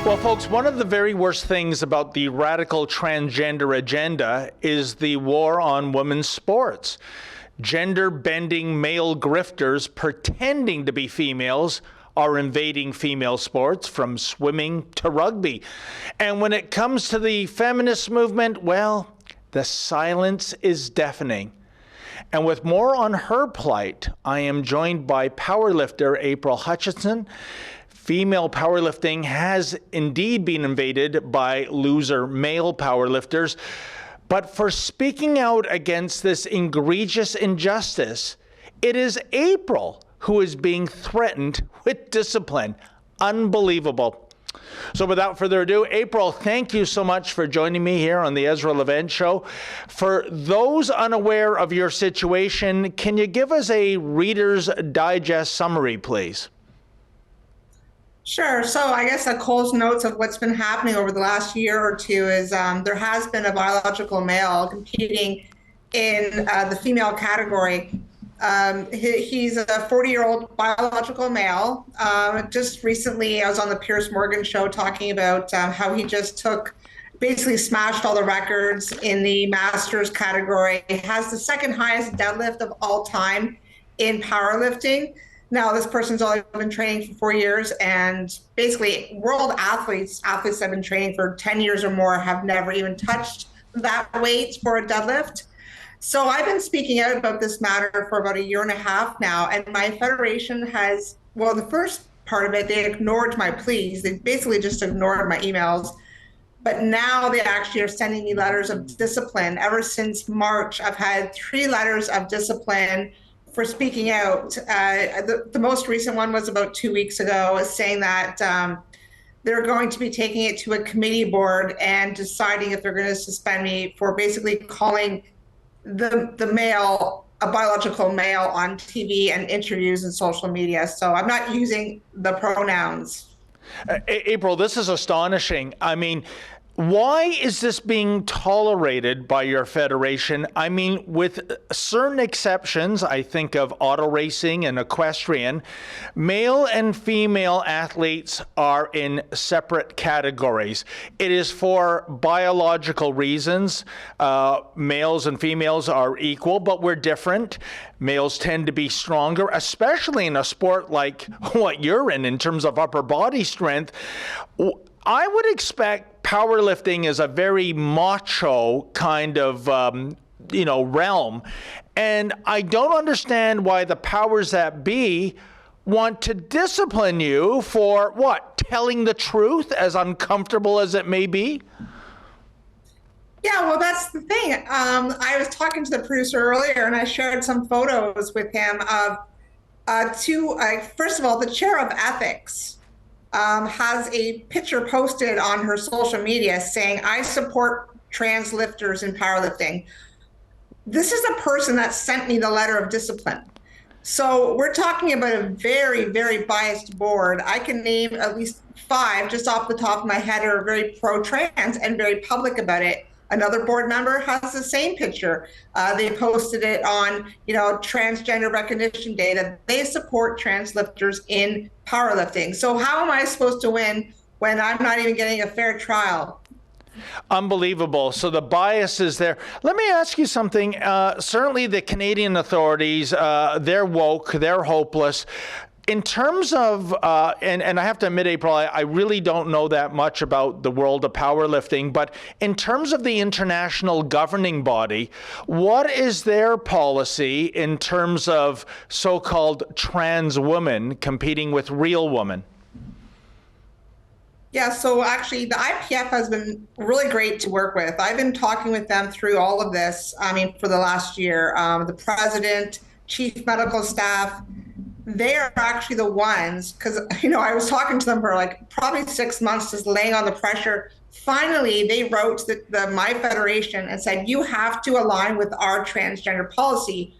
Well, folks, one of the very worst things about the radical transgender agenda is the war on women's sports. Gender-bending male grifters pretending to be females are invading female sports from swimming to rugby. And when it comes to the feminist movement, well, the silence is deafening. And with more on her plight, I am joined by powerlifter April Hutchinson. Female powerlifting has indeed been invaded by loser male powerlifters. But for speaking out against this egregious injustice, it is April who is being threatened with discipline. Unbelievable. So without further ado, April, thank you so much for joining me here on the Ezra Levent Show. For those unaware of your situation, can you give us a Reader's Digest summary, please? Sure. So I guess the Cole's notes of what's been happening over the last year or two is there has been a biological male competing in the female category. He's a 40-year-old biological male. Just recently, I was on the Piers Morgan show talking about how he just basically smashed all the records in the masters category. He has the second highest deadlift of all time in powerlifting. Now, this person's only been training for 4 years, and basically world athletes that have been training for 10 years or more have never even touched that weight for a deadlift. So I've been speaking out about this matter for about a year and a half now, and my federation has, well, the first part of it, they ignored my pleas. They basically just ignored my emails. But now they actually are sending me letters of discipline. Ever since March, I've had 3 letters of discipline for speaking out. The most recent one was about 2 weeks ago, saying that they're going to be taking it to a committee board and deciding if they're going to suspend me for basically calling the male a biological male on TV and interviews and social media. So I'm not using the pronouns. April, this is astonishing. I mean, why is this being tolerated by your federation? I mean, with certain exceptions, I think of auto racing and equestrian, male and female athletes are in separate categories. It is for biological reasons. Males and females are equal, but we're different. Males tend to be stronger, especially in a sport like what you're in terms of upper body strength. I would expect powerlifting is a very macho kind of, realm. And I don't understand why the powers that be want to discipline you for what? Telling the truth, as uncomfortable as it may be? Yeah, well, that's the thing. I was talking to the producer earlier, and I shared some photos with him of first of all, the chair of ethics has a picture posted on her social media saying, "I support trans lifters in powerlifting." This is the person that sent me the letter of discipline. So we're talking about a very, very biased board. I can name at least 5 just off the top of my head who are very pro-trans and very public about it. Another board member has the same picture. They posted it on, Transgender Recognition Day that they support trans lifters in powerlifting. So how am I supposed to win when I'm not even getting a fair trial? Unbelievable. So the bias is there. Let me ask you something. Certainly the Canadian authorities, they're woke, they're hopeless. In terms of, and I have to admit, April, I really don't know that much about the world of powerlifting, but in terms of the international governing body, what is their policy in terms of so-called trans women competing with real women? Yeah, so actually the IPF has been really great to work with. I've been talking with them through all of this, for the last year. The president, chief medical staff, they are actually the ones, because, I was talking to them for probably 6 months, just laying on the pressure. Finally, they wrote my federation and said, you have to align with our transgender policy.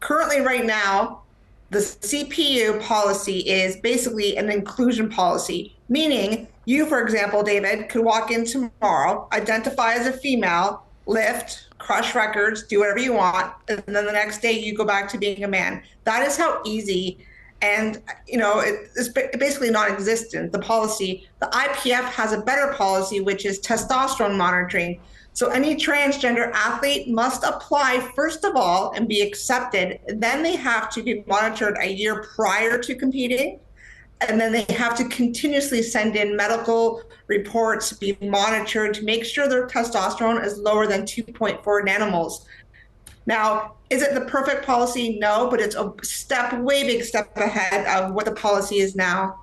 Currently, right now, the CPU policy is basically an inclusion policy, meaning you, for example, David, could walk in tomorrow, identify as a female, lift, crush records, do whatever you want, and then the next day you go back to being a man. That is how easy And, it's basically non-existent, the policy. The IPF has a better policy, which is testosterone monitoring. So any transgender athlete must apply first of all and be accepted. Then they have to be monitored a year prior to competing. And then they have to continuously send in medical reports, be monitored to make sure their testosterone is lower than 2.4 nanomoles. Now, is it the perfect policy? No, but it's a way big step ahead of what the policy is now.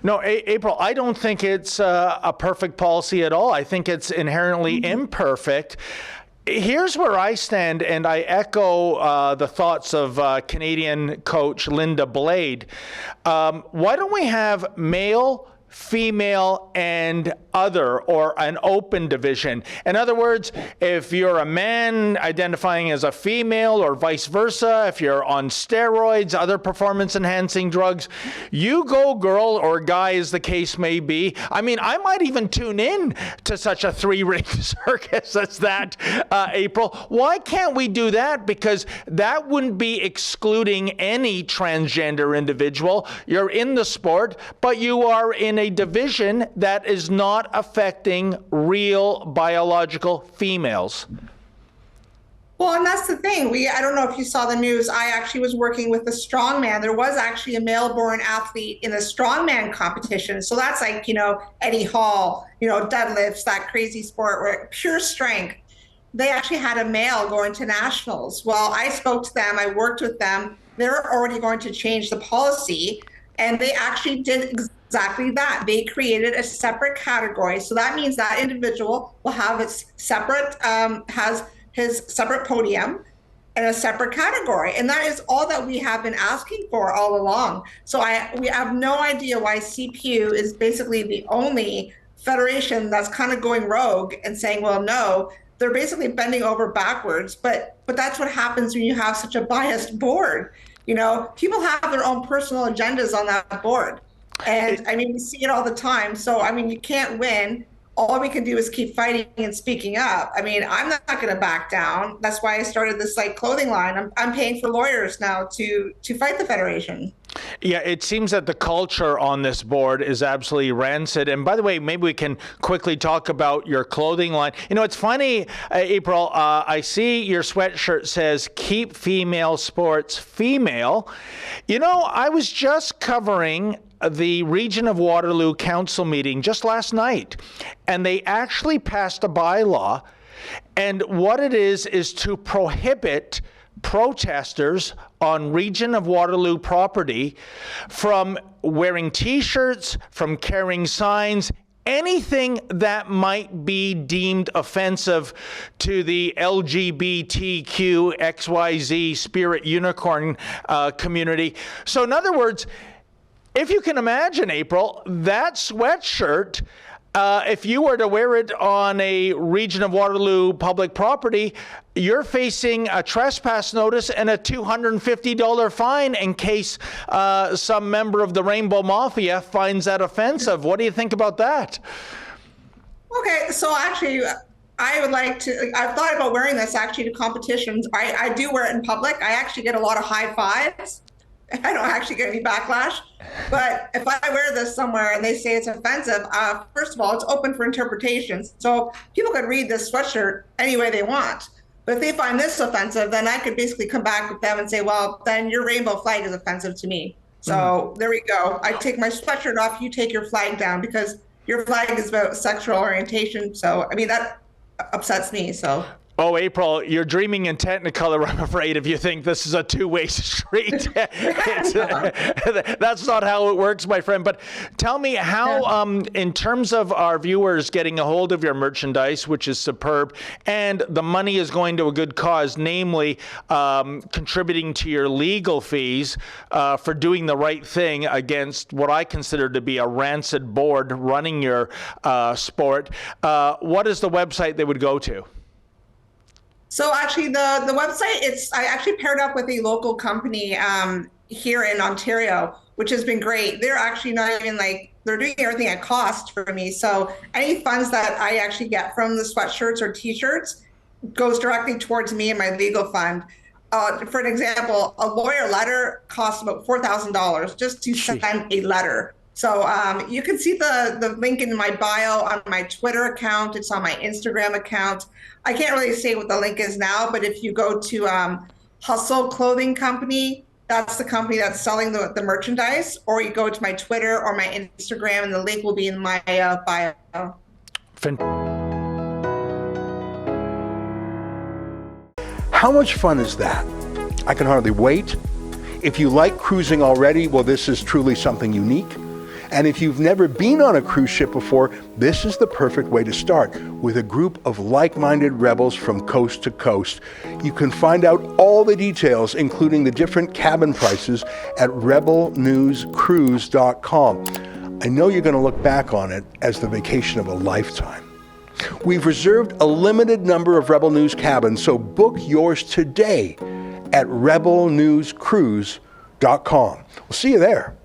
No, April, I don't think it's a perfect policy at all. I think it's inherently imperfect. Here's where I stand, and I echo the thoughts of Canadian coach Linda Blade. Why don't we have male, female, and other, or an open division? In other words, if you're a man identifying as a female or vice versa, if you're on steroids, other performance enhancing drugs, you go girl or guy as the case may be. I mean, I might even tune in to such a three-ring circus as that, April. Why can't we do that? Because that wouldn't be excluding any transgender individual. You're in the sport, but you are in a division that is not affecting real biological females. Well, and that's the thing. I don't know if you saw the news. I actually was working with a strongman. There was actually a male-born athlete in a strongman competition. So that's like, Eddie Hall, deadlifts, that crazy sport where pure strength. They actually had a male going to nationals. Well, I spoke to them. I worked with them. They're already going to change the policy. And they actually did exactly that. They created a separate category. So that means that individual will have its separate, has his separate podium and a separate category. And that is all that we have been asking for all along. So we have no idea why CPU is basically the only federation that's kind of going rogue and saying, well, no, they're basically bending over backwards. But that's what happens when you have such a biased board. People have their own personal agendas on that board. And we see it all the time. So, you can't win. All we can do is keep fighting and speaking up. I'm not going to back down. That's why I started this clothing line. I'm paying for lawyers now to fight the federation. Yeah, it seems that the culture on this board is absolutely rancid. And by the way, maybe we can quickly talk about your clothing line. It's funny, April, I see your sweatshirt says, "Keep female sports female." I was just covering the Region of Waterloo Council meeting just last night, and they actually passed a bylaw. And what it is to prohibit protesters on Region of Waterloo property from wearing T-shirts, from carrying signs, anything that might be deemed offensive to the LGBTQ XYZ spirit unicorn community. So in other words, if you can imagine, April, that sweatshirt, if you were to wear it on a Region of Waterloo public property, you're facing a trespass notice and a $250 fine in case some member of the Rainbow Mafia finds that offensive. What do you think about that? Okay, so actually, I've thought about wearing this actually to competitions. I do wear it in public. I actually get a lot of high fives. I don't actually get any backlash. But if I wear this somewhere and they say it's offensive, first of all, it's open for interpretation. So people could read this sweatshirt any way they want. But if they find this offensive, then I could basically come back with them and say, well, then your rainbow flag is offensive to me. So there we go. I take my sweatshirt off, you take your flag down, because your flag is about sexual orientation. So, that upsets me. So. Oh, April, you're dreaming in Technicolor, I'm afraid, if you think this is a two-way street. That's not how it works, my friend. But tell me how, in terms of our viewers getting a hold of your merchandise, which is superb, and the money is going to a good cause, namely contributing to your legal fees for doing the right thing against what I consider to be a rancid board running your sport, what is the website they would go to? So actually the website, I actually paired up with a local company here in Ontario, which has been great. They're actually not even they're doing everything at cost for me. So any funds that I actually get from the sweatshirts or T-shirts goes directly towards me and my legal fund. For an example, a lawyer letter costs about $4,000 just to Gee. send a letter. So you can see the link in my bio on my Twitter account. It's on my Instagram account. I can't really say what the link is now, but if you go to Hustle Clothing Company, that's the company that's selling the merchandise, or you go to my Twitter or my Instagram, and the link will be in my bio. How much fun is that? I can hardly wait. If you like cruising already, well, this is truly something unique. And if you've never been on a cruise ship before, this is the perfect way to start with a group of like-minded rebels from coast to coast. You can find out all the details, including the different cabin prices, at rebelnewscruise.com. I know you're going to look back on it as the vacation of a lifetime. We've reserved a limited number of Rebel News cabins, so book yours today at rebelnewscruise.com. We'll see you there.